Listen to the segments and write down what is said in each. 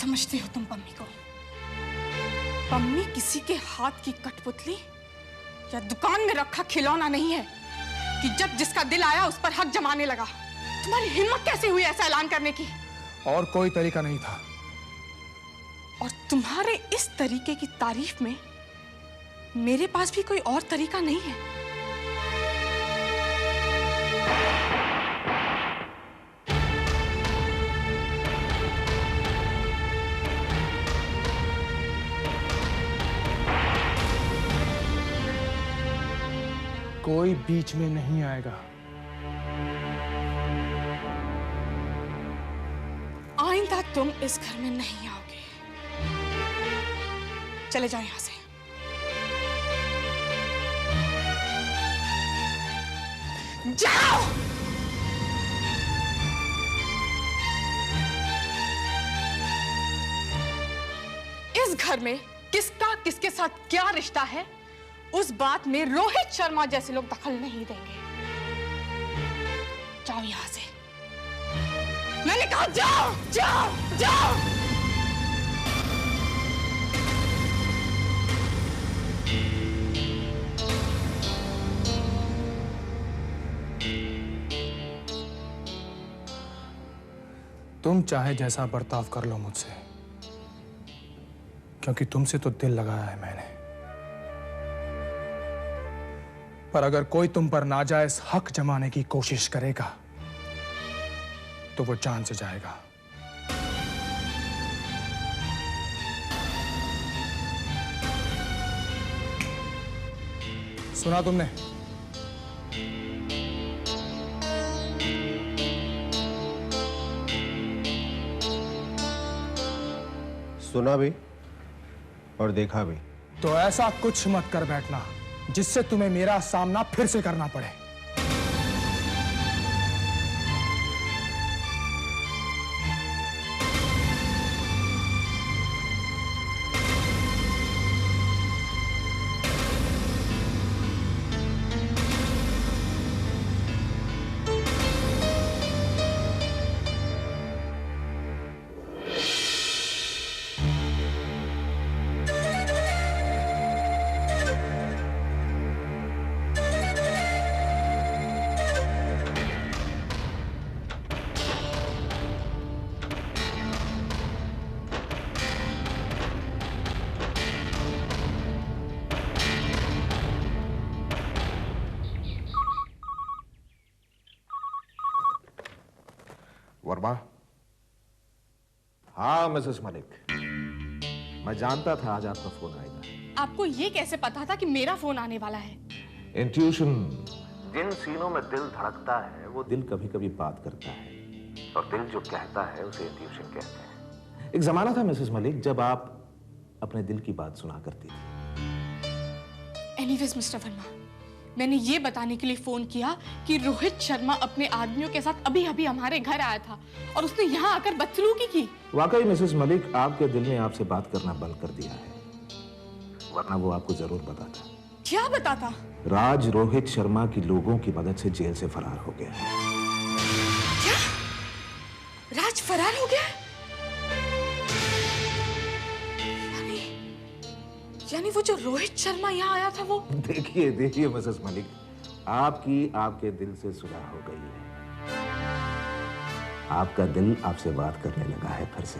समझती हो तुम पम्मी को? पम्मी किसी के हाथ की कठपुतली या दुकान में रखा खिलौना नहीं है कि जब जिसका दिल आया उस पर हक जमाने लगा। तुम्हारी हिम्मत कैसे हुई ऐसा ऐलान करने की? और कोई तरीका नहीं था। और तुम्हारे इस तरीके की तारीफ में मेरे पास भी कोई और तरीका नहीं है। कोई बीच में नहीं आएगा। आइंदा तुम इस घर में नहीं आओगे। चले जाओ यहां से। जाओ। इस घर में किसका किसके साथ क्या रिश्ता है, उस बात में रोहित शर्मा जैसे लोग दखल नहीं देंगे। जाओ यहां से। मैंने कहा जाओ जाओ जाओ। तुम चाहे जैसा बर्ताव कर लो मुझसे, क्योंकि तुमसे तो दिल लगाया है मैंने। पर अगर कोई तुम पर नाजायज हक जमाने की कोशिश करेगा तो वो जान से जाएगा। सुना तुमने? सुना भी और देखा भी। तो ऐसा कुछ मत कर बैठना जिससे तुम्हें मेरा सामना फिर से करना पड़े। वर्मा। हाँ मिसेस मलिक, मैं जानता था आज आपका फोन आएगा। आपको ये कैसे पता था कि मेरा फोन आने वाला है? इंट्यूशन। जिन सीनों में दिल धड़कता है वो दिल कभी कभी बात करता है, और दिल जो कहता है उसे इंट्यूशन कहते हैं। एक जमाना था मिसेस मलिक जब आप अपने दिल की बात सुना करती थी। एनीवेज मिस्टर वर्मा, मैंने ये बताने के लिए फोन किया कि रोहित शर्मा अपने आदमियों के साथ अभी अभी हमारे घर आया था और उसने यहाँ आकर बदसलूकी की। वाकई मिसेस मलिक, आपके दिल ने आपसे बात करना बंद कर दिया है, वरना वो आपको जरूर बताता। क्या बताता? राज रोहित शर्मा की लोगों की मदद से जेल से फरार हो गया है। क्या? राज फरार हो गया? यानी वो जो रोहित शर्मा यहाँ आया था वो? देखिए देखिए मिसेस मलिक, आपकी आपके दिल से सुलह हो गई है। आपका दिल आपसे बात करने लगा है फिर से,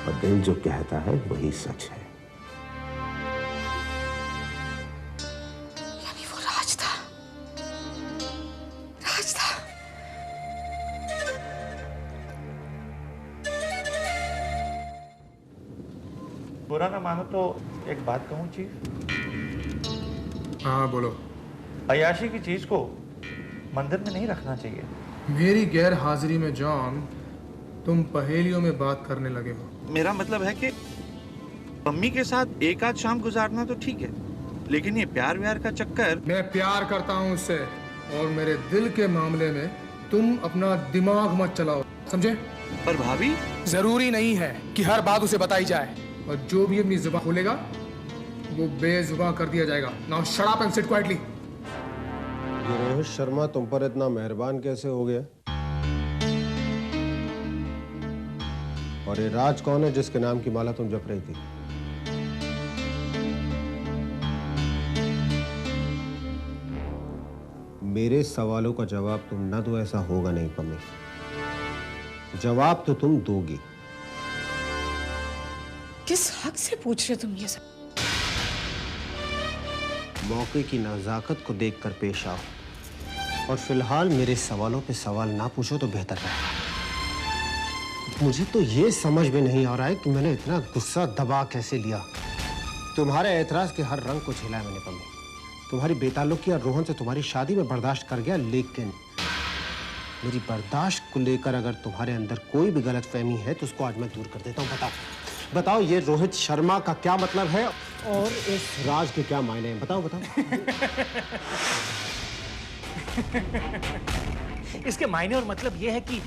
और दिल जो कहता है वही सच है। यानी वो राज था। राज था। बुरा ना मानो तो एक बात कहूँ चीफ? हाँ बोलो। अयाशी की चीज को मंदिर में नहीं रखना चाहिए। मेरी गैर हाजिरी में जॉन तुम पहेलियों में बात करने लगे हो। मेरा मतलब है कि पम्मी के साथ एक आध शाम गुजारना तो ठीक है, लेकिन ये प्यार व्यार का चक्कर। मैं प्यार करता हूँ उससे, और मेरे दिल के मामले में तुम अपना दिमाग मत चलाओ, समझे? पर भाभी, जरूरी नहीं है कि हर बात उसे बताई जाए, और जो भी अपनी जुबान खोलेगा वो बेजुबान कर दिया जाएगा। Now shut up and sit quietly. ये रोहित शर्मा तुम पर इतना मेहरबान कैसे हो गया? और ये राज कौन है जिसके नाम की माला तुम जप रही थी? मेरे सवालों का जवाब तुम ना दो, ऐसा होगा नहीं पम्मी। जवाब तो तुम दोगी। किस हक से पूछ रहे हो तुम ये सब? मौके की नजाकत को देखकर पेश आओ, और फिलहाल मेरे सवालों पे सवाल ना पूछो तो बेहतर रहेगा। मुझे तो ये समझ में नहीं आ रहा है कि मैंने इतना गुस्सा दबा कैसे लिया। तुम्हारे ऐतराज के हर रंग को झेला है मैंने पम्मी। तुम्हारी बेताल्लुकी और रोहन से तुम्हारी शादी में बर्दाश्त कर गया, लेकिन मेरी बर्दाश्त को लेकर अगर तुम्हारे अंदर कोई भी गलतफहमी है तो उसको आज मैं दूर कर देता हूँ। बताओ बताओ, ये रोहित शर्मा का क्या मतलब है और इस राज के क्या मायने हैं? बताओ बताओ। इसके मायने और मतलब ये है कि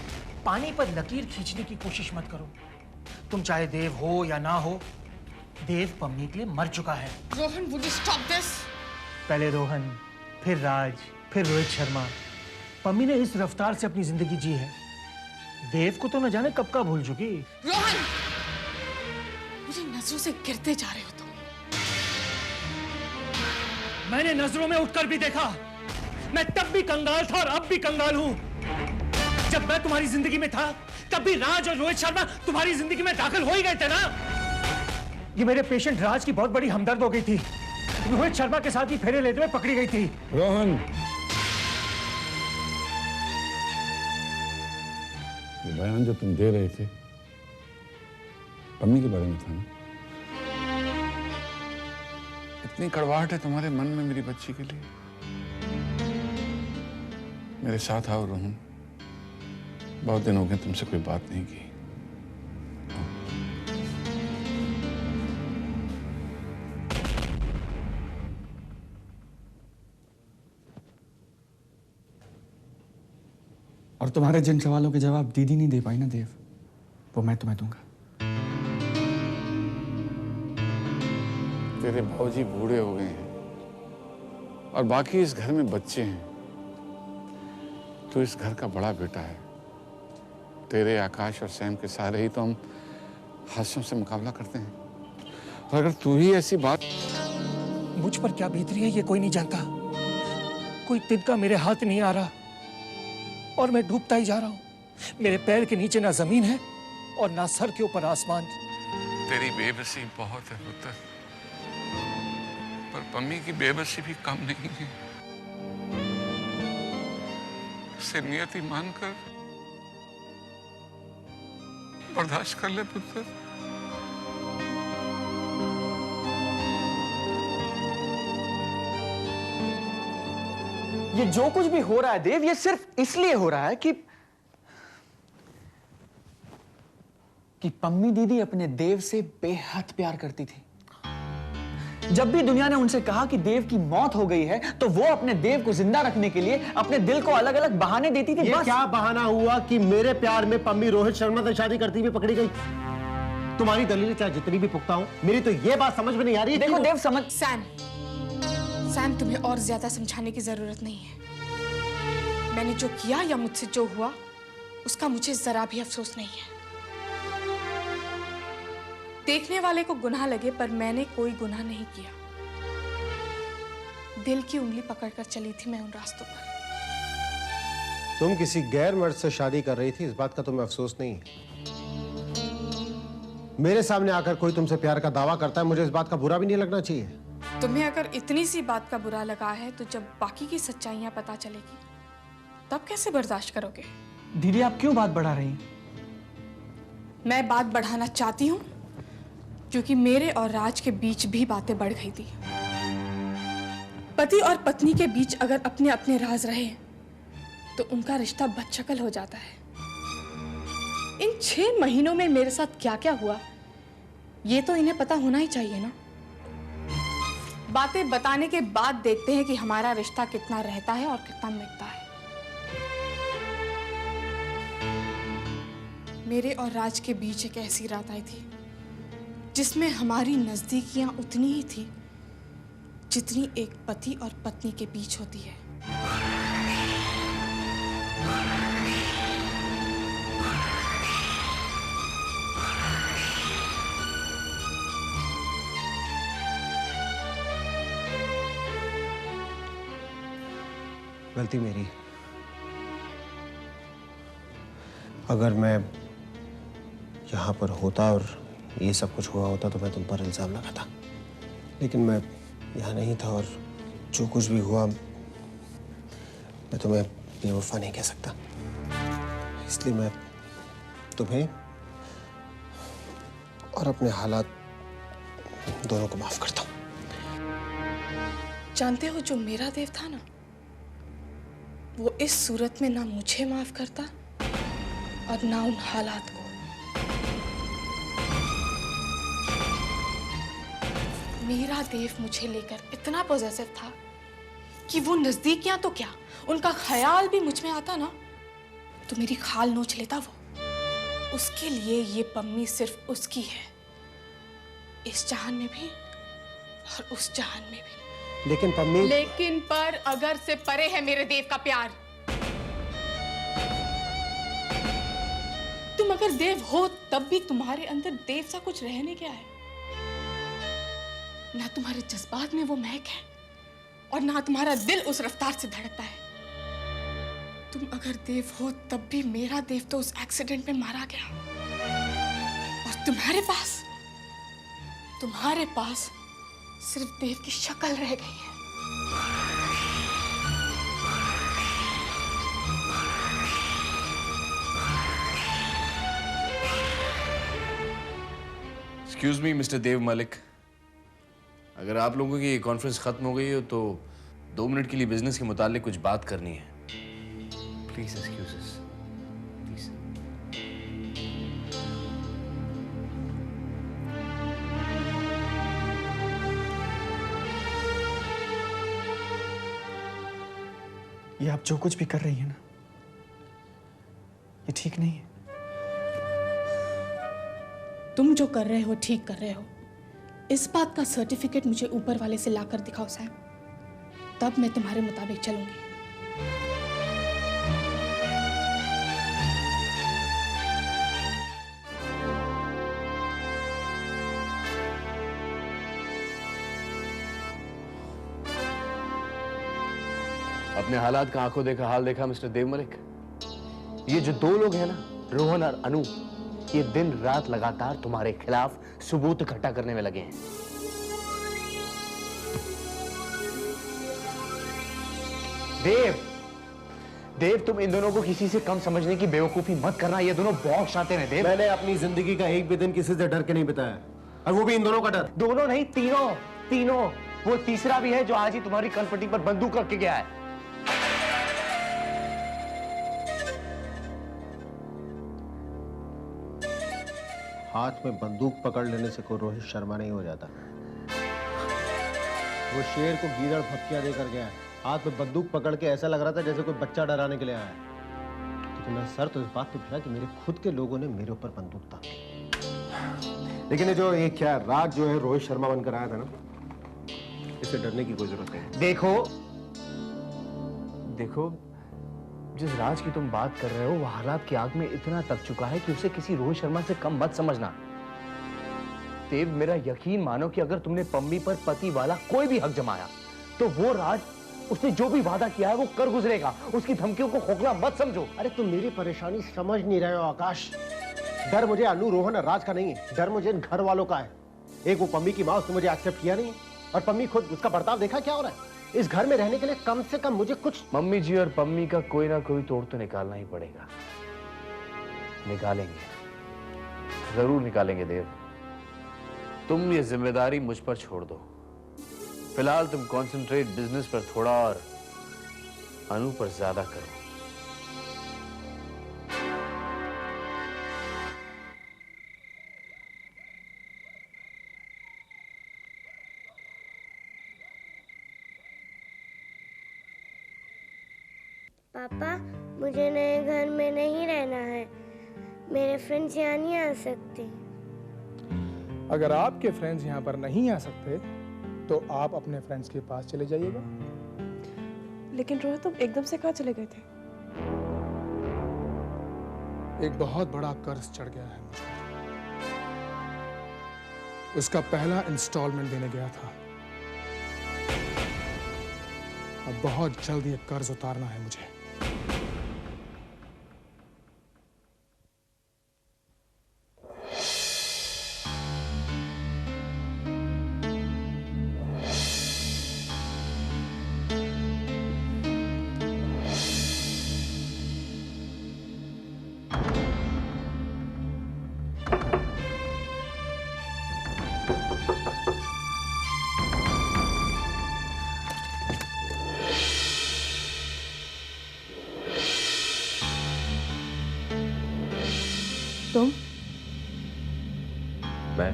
पानी पर लकीर खींचने की कोशिश मत करो। तुम चाहे देव हो या ना हो, देव पम्मी के लिए मर चुका है। Rohan, would you stop this? पहले रोहन, फिर राज, फिर रोहित शर्मा। पम्मी ने इस रफ्तार से अपनी जिंदगी जी है। देव को तो न जाने कब का भूल चुकी। रोहन, मुझे नजरों से गिरते जा रहे हो तुम। मैंने नजरों में उठकर भी देखा। मैं तब भी कंगाल था और अब भी कंगाल हूं। जब मैं तुम्हारी जिंदगी में था तब भी राज और रोहित शर्मा तुम्हारी जिंदगी में दाखिल हो ही गए थे ना। ये मेरे पेशेंट राज की बहुत बड़ी हमदर्द हो गई थी। रोहित शर्मा के साथ ही फेरे लेते हुए पकड़ी गई थी। रोहन, ये बयान जो तुम दे रहे थे पम्मी के बारे में था ना? इतनी कड़वाहट है तुम्हारे मन में मेरी बच्ची के लिए? मेरे साथ आओ रोहन, बहुत दिन हो गए तुमसे कोई बात नहीं की। और तुम्हारे जिन सवालों के जवाब दीदी नहीं दे पाई ना देव, वो मैं तुम्हें दूंगा। तेरे बाबूजी बूढ़े हो गए हैं और बाकी इस घर में बच्चे हैं। तू इस घर का बड़ा बेटा है। तेरे, आकाश और सैम के सारे ही तो हम हादसों से मुकाबला करते हैं, और अगर तू ही ऐसी बात। मुझ पर क्या बीत रही है ये कोई नहीं जानता। कोई तिनका मेरे हाथ नहीं आ रहा और मैं डूबता ही जा रहा हूं। मेरे पैर के नीचे ना जमीन है और ना सर के ऊपर आसमान। तेरी बेबसी बहुत है पुत्र, पर पम्मी की बेबसी भी कम नहीं है। उसे नियति मानकर बर्दाश्त कर ले पुत्र। ये जो कुछ भी हो रहा है देव, ये सिर्फ इसलिए हो रहा है कि पम्मी दीदी अपने देव से बेहद प्यार करती थी। जब भी दुनिया ने उनसे कहा कि देव की मौत हो गई है, तो वो अपने देव को जिंदा रखने के लिए अपने दिल को अलग अलग बहाने देती थी। ये बस। क्या बहाना हुआ कि मेरे प्यार में पम्मी रोहित शर्मा से शादी करती हुई पकड़ी गई? तुम्हारी दलीलें चाहे जितनी भी पुख्ता हो, मेरी तो ये बात समझ में नहीं आ रही। देखो देव, समझ। सैम, तुम्हें और ज्यादा समझाने की जरूरत नहीं है। मैंने जो किया या मुझसे जो हुआ, उसका मुझे जरा भी अफसोस नहीं है। देखने वाले को गुनाह लगे, पर मैंने कोई गुनाह नहीं किया। दिल की उंगली पकड़कर चली थी मैं उन रास्तों पर। तुम किसी गैर मर्द से शादी कर रही थी, इस बात का तुम्हें अफसोस नहीं है? मेरे सामने आकर कोई तुमसे प्यार का दावा करता है, मुझे इस बात का बुरा भी नहीं लगना चाहिए। तुम्हें अगर इतनी सी बात का बुरा लगा है, तो जब बाकी की सच्चाइयां पता चलेगी तब कैसे बर्दाश्त करोगे? दीदी, आप क्यों बात बढ़ा रही हैं? मैं बात बढ़ाना चाहती हूँ क्योंकि मेरे और राज के बीच भी बातें बढ़ गई थी। पति और पत्नी के बीच अगर अपने अपने राज रहे तो उनका रिश्ता बदशक्ल हो जाता है। इन 6 महीनों में मेरे साथ क्या क्या हुआ, ये तो इन्हें पता होना ही चाहिए ना। बातें बताने के बाद देखते हैं कि हमारा रिश्ता कितना रहता है और कितना मिटता है। मेरे और राज के बीच एक ऐसी रात आई थी जिसमें हमारी नजदीकियां उतनी ही थी जितनी एक पति और पत्नी के बीच होती है। गलती मेरी है। अगर मैं यहाँ पर होता और ये सब कुछ हुआ होता तो मैं तुम पर इल्जाम लगाता, लेकिन मैं यहाँ नहीं था और जो कुछ भी हुआ मैं तुम्हें बेवफा नहीं कह सकता, इसलिए मैं तुम्हें और अपने हालात दोनों को माफ करता हूँ। जानते हो, जो मेरा देव था ना, वो इस सूरत में ना मुझे माफ करता और ना उन हालात को। मेरा देव मुझे लेकर इतना पॉजेसिव था कि वो नजदीकियां तो क्या, उनका ख्याल भी मुझ में आता ना तो मेरी खाल नोच लेता वो। उसके लिए ये पम्मी सिर्फ उसकी है, इस जहान में भी और उस जहान में भी। लेकिन पम्मी, लेकिन पर अगर से परे है मेरे देव का प्यार। तुम अगर देव हो तब भी तुम्हारे अंदर देव सा कुछ रहने क्या है? ना तुम्हारे जज्बात में वो महक है और ना तुम्हारा दिल उस रफ्तार से धड़कता है। तुम अगर देव हो तब भी मेरा देव तो उस एक्सीडेंट में मारा गया और तुम्हारे पास सिर्फ देव की शक्ल रह गई है। एक्सक्यूज मी मिस्टर देव मलिक, अगर आप लोगों की कॉन्फ्रेंस खत्म हो गई हो तो 2 मिनट के लिए बिजनेस के मुतालिक कुछ बात करनी है। Please excuse us, please. ये आप जो कुछ भी कर रही है ना, ये ठीक नहीं है। तुम जो कर रहे हो ठीक कर रहे हो, इस बात का सर्टिफिकेट मुझे ऊपर वाले से लाकर दिखाओ साहब, तब मैं तुम्हारे मुताबिक चलूंगी। अपने हालात का आंखों देखा हाल देखा मिस्टर देव मलिक। ये जो 2 लोग हैं ना, रोहन और अनु, ये दिन रात लगातार तुम्हारे खिलाफ सबूत इकट्ठा करने में लगे हैं। देव, तुम इन दोनों को किसी से कम समझने की बेवकूफी मत करना। ये दोनों बहुत शातिर हैं देव। मैंने अपनी जिंदगी का एक भी दिन किसी से डर के नहीं बिताया, और वो भी इन दोनों का डर। दोनों नहीं, तीनों। वो तीसरा भी है जो आज ही तुम्हारी कनपट्टी पर बंदूक रख के गया है। हाथ में बंदूक पकड़ लेने से कोई रोहित शर्मा नहीं हो जाता। वो शेर को गीदड़ भपकियां देकर गया है, हाथ में बंदूक पकड़ के ऐसा लग रहा था जैसे कोई बच्चा डराने के लिए आया है। तो मैं सर तो इस बात पे फिरा कि मेरे खुद के लोगों ने मेरे ऊपर बंदूक तानी। लेकिन ये जो एक क्या राज जो है रोहित शर्मा बनकर आया था ना, इससे डरने की कोई जरूरत नहीं। देखो, जिस राज की तुम बात कर रहे हो वो हालात की आग में इतना तप चुका है कि उसे किसी रोहित शर्मा से कम मत समझना। देव, मेरा यकीन मानो कि अगर तुमने पम्मी पर पति वाला कोई भी हक जमाया तो वो राज, उसने जो भी वादा किया है वो कर गुजरेगा। उसकी धमकियों को खोखला मत समझो। अरे तुम मेरी परेशानी समझ नहीं रहे हो आकाश। डर मुझे अनु, रोहन और राज का नहीं है, डर मुझे इन घर वालों का है। एक वो पम्मी की माँ, उसने मुझे एक्सेप्ट किया नहीं, और पम्मी खुद, उसका बर्ताव देखा क्या हो रहा है। इस घर में रहने के लिए कम से कम मुझे कुछ। मम्मी जी और पम्मी का कोई ना कोई तोड़ तो निकालना ही पड़ेगा। निकालेंगे, जरूर निकालेंगे देव। तुम ये जिम्मेदारी मुझ पर छोड़ दो। फिलहाल तुम कंसंट्रेट बिजनेस पर थोड़ा और अनु पर ज्यादा करो। पापा, मुझे नए घर में नहीं रहना है। मेरे फ्रेंड्स यहाँ नहीं आ सकते। अगर आपके फ्रेंड्स यहाँ पर नहीं आ सकते तो आप अपने फ्रेंड्स के पास चले जाइएगा। लेकिन रोहित, तुम एकदम से कहाँ चले गए थे? एक बहुत बड़ा कर्ज चढ़ गया है मुझे, उसका पहला इंस्टॉलमेंट देने गया था। अब बहुत जल्द ये कर्ज उतारना है मुझे। तुम? मैं?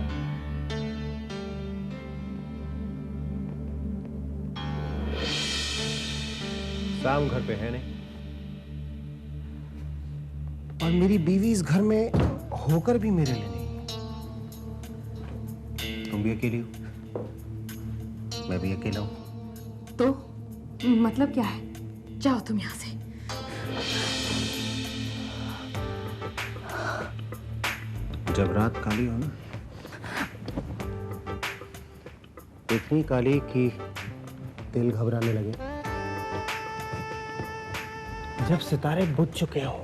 शाम घर पे है नहीं, और मेरी बीवी इस घर में होकर भी मेरे लिए नहीं। तुम भी अकेली हो, मैं भी अकेला हूं। तो मतलब क्या है? जाओ तुम यहां से। जब रात काली हो ना, इतनी काली कि दिल घबराने लगे, जब सितारे बुझ चुके हो,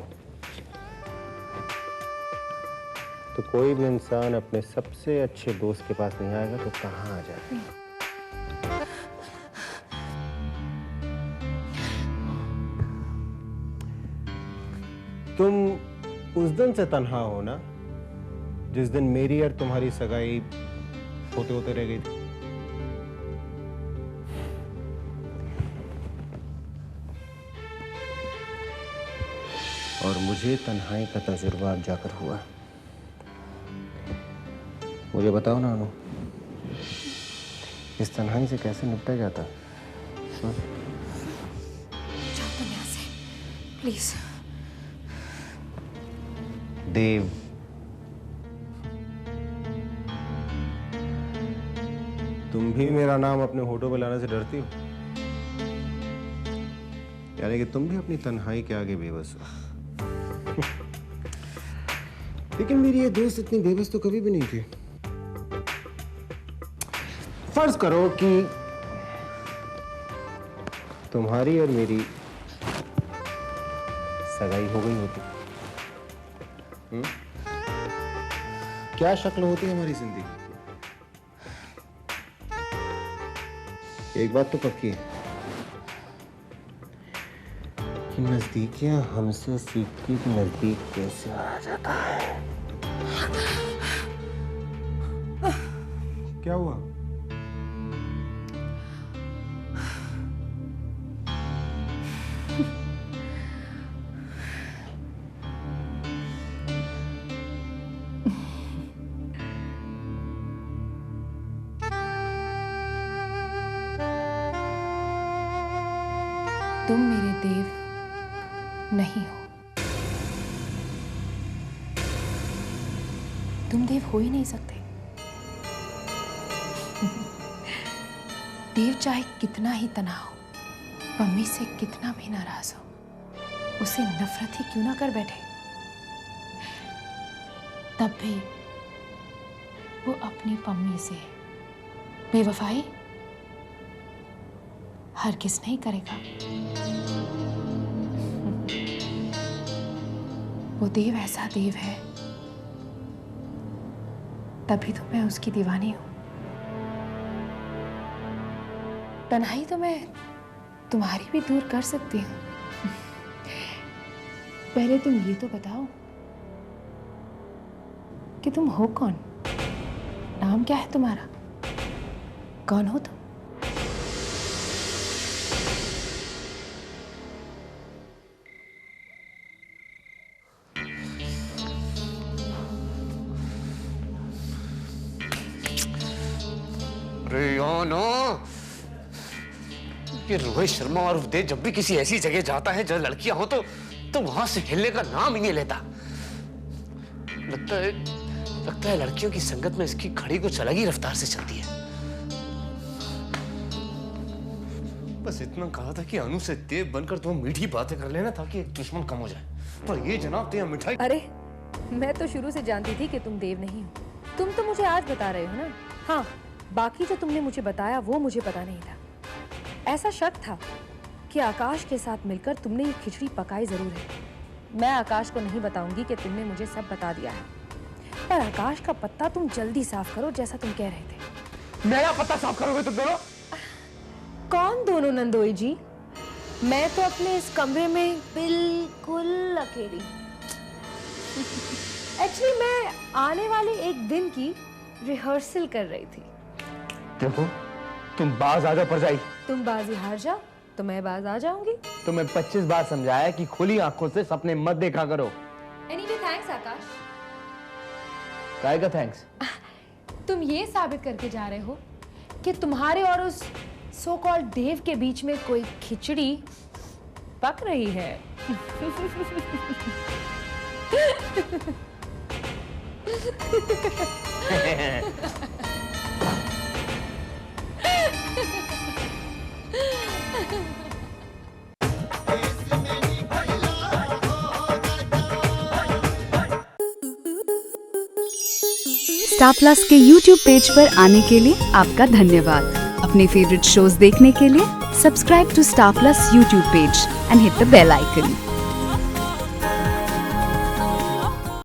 तो कोई भी इंसान अपने सबसे अच्छे दोस्त के पास नहीं आएगा तो कहाँ आ जाए। तुम उस दिन से तन्हा हो ना, जिस दिन मेरी और तुम्हारी सगाई होते होते रह गई थी। और मुझे तन्हाई का तजुर्बा अब जाकर हुआ। मुझे बताओ ना अनु, इस तन्हाई से कैसे निपटा जाता? जाओ तुम यहाँ से, प्लीज। देव, तुम भी मेरा नाम अपने होठों पे लाने से डरती हो? यानी कि तुम भी अपनी तन्हाई के आगे बेबस हो। लेकिन मेरी ये दोस्त इतनी बेबस तो कभी भी नहीं थी। फर्ज करो कि तुम्हारी और मेरी सगाई हो गई होती, क्या शक्ल होती हमारी जिंदगी? एक बात तो पक्की है कि नजदीकियां हमसे सीखती कि नजदीक कैसे आ जाता है। क्या हुआ? तुम मेरे देव नहीं हो। तुम देव हो ही नहीं सकते। देव चाहे कितना ही तनाव हो, पम्मी से कितना भी नाराज हो, उसे नफरत ही क्यों ना कर बैठे, तब भी वो अपनी पम्मी से बेवफाई हरगिज़ नहीं करेगा। वो देव ऐसा देव है, तभी तो मैं उसकी दीवानी हूं। तन्हाई तो मैं तुम्हारी भी दूर कर सकती हूँ। पहले तुम ये तो बताओ कि तुम हो कौन? नाम क्या है तुम्हारा? कौन हो तुम? ये रोहित शर्मा और उदय जब भी किसी ऐसी जगह जाता है जहां लड़कियां हो तो वहां से हिलने का नाम ही नहीं लेता। लगता है लड़कियों की संगत में इसकी घड़ी कुछ अलग ही रफ्तार से चलती है। बस इतना कहा था कि अनु से देव बनकर तुम मीठी बातें कर लेना ताकि एक दुश्मन कम हो जाए, पर ये जनाब तो मिठाई। अरे मैं तो शुरू से जानती थी कि तुम देव नहीं हो। तुम तो मुझे आज बता रहे हो ना। हाँ, बाकी जो तुमने मुझे बताया वो मुझे पता नहीं था। ऐसा शक था कि आकाश के साथ मिलकर तुमने ये खिचड़ी पकाई जरूर है। मैं आकाश को नहीं बताऊंगी कि तुमने मुझे सब बता दिया है, पर आकाश का पत्ता तुम जल्दी साफ करो जैसा तुम कह रहे थे। मेरा पत्ता साफ करोगे तुम दोनों? कौन दोनों नंदोई जी? मैं तो अपने इस कमरे में बिल्कुल अकेली। एक्चुअली मैं आने वाले एक दिन की रिहर्सल कर रही थी। देखो तुम बाज आ जाओ परजाई। तुम बाजी हार जाओ तो मैं बाज आ जाऊंगी। तुम्हें 25 बार समझाया कि खुली आंखों से सपने मत देखा करो। एनीवे थैंक्स आकाश। काय का थैंक्स? तुम ये साबित करके जा रहे हो कि तुम्हारे और उस सो कॉल्ड देव के बीच में कोई खिचड़ी पक रही है। स्टार प्लस के YouTube पेज पर आने के लिए आपका धन्यवाद। अपने फेवरेट शोज देखने के लिए subscribe to star plus YouTube page and hit the bell icon.